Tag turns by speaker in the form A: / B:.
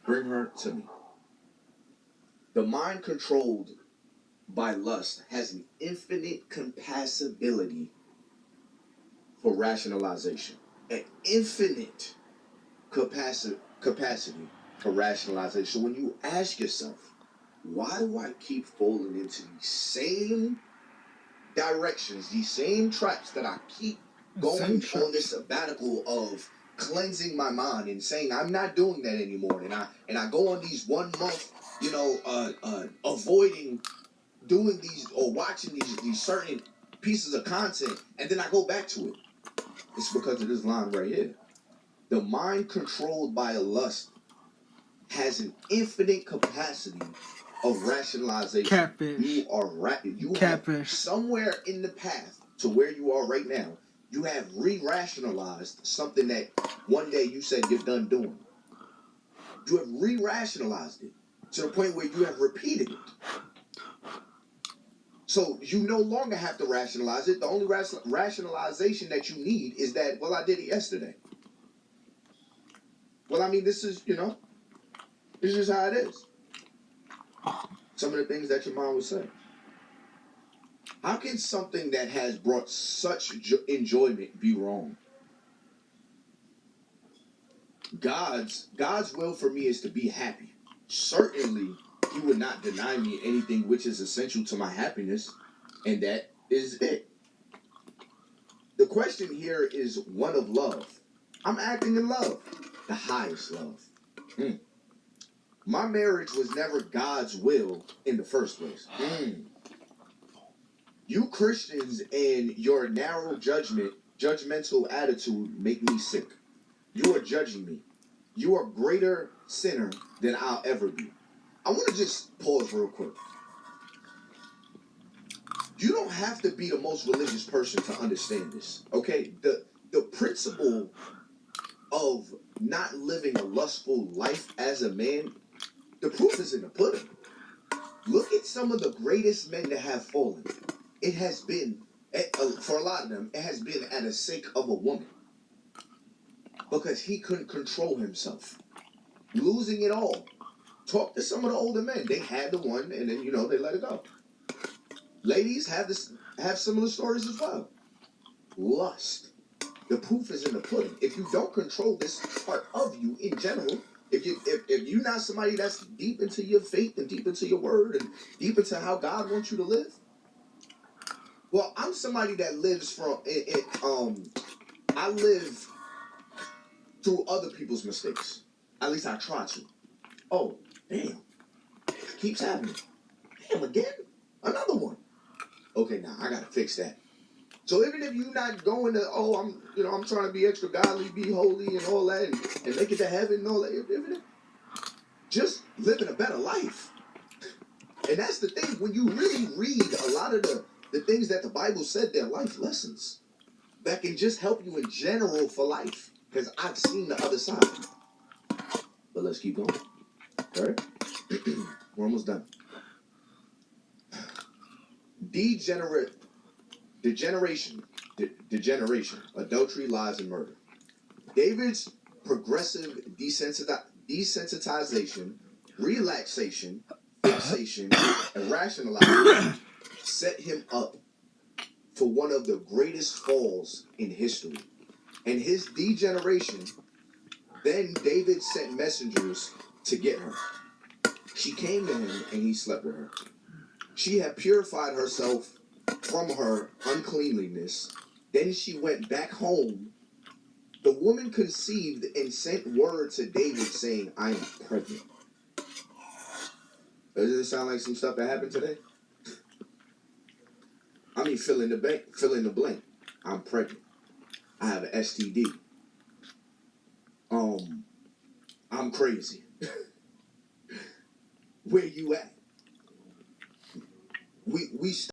A: Bring her to me. The mind controlled by lust has an infinite capacity for rationalization. An infinite capacity for rationalization. So when you ask yourself, why do I keep falling into these same directions, these same traps that I keep going on this sabbatical of cleansing my mind and saying I'm not doing that anymore, and I go on these 1 month, avoiding doing these or watching these certain pieces of content, and then I go back to it. It's because of this line right here. The mind controlled by a lust has an infinite capacity of rationalization.
B: Catfish.
A: You are have somewhere in the path to where you are right now. You have re-rationalized something that one day you said you're done doing. You have re-rationalized it to the point where you have repeated it. So you no longer have to rationalize it. The only rationalization that you need is that, well, I did it yesterday. Well, I mean, this is just how it is. Some of the things that your mom would say. How can something that has brought such enjoyment be wrong? God's will for me is to be happy. Certainly, He would not deny me anything which is essential to my happiness, and that is it. The question here is one of love. I'm acting in love, the highest love. My marriage was never God's will in the first place. You Christians and your narrow judgmental attitude make me sick. You are judging me. You are a greater sinner than I'll ever be. I want to just pause real quick. You don't have to be the most religious person to understand this, okay? The principle of not living a lustful life as a man, the proof is in the pudding. Look at some of the greatest men that have fallen. It has been, for a lot of them, it has been at the sake of a woman. Because he couldn't control himself. Losing it all. Talk to some of the older men. They had the one, and then, they let it go. Ladies have similar stories as well. Lust. The proof is in the pudding. If you don't control this part of you in general, if you're not somebody that's deep into your faith and deep into your word and deep into how God wants you to live, well, I'm somebody that lives I live through other people's mistakes. At least I try to. Oh, damn. It keeps happening. Damn, again? Another one. Okay, now I gotta fix that. So even if you're not going to, I'm trying to be extra godly, be holy and all that, and make it to heaven and all that, just living a better life. And that's the thing, when you really read a lot of the things that the Bible said, they're life lessons that can just help you in general for life. Because I've seen the other side. But let's keep going. All right? We're almost done. Degeneration, adultery, lies, and murder. David's progressive desensitization, relaxation, fixation, and rationalization set him up for one of the greatest falls in history. And his degeneration, then David sent messengers to get her. She came to him and he slept with her. She had purified herself from her uncleanliness. Then she went back home. The woman conceived and sent word to David saying, I am pregnant. Doesn't it sound like some stuff that happened today? I mean, fill in the blank. I'm pregnant. I have an STD. I'm crazy. Where you at? We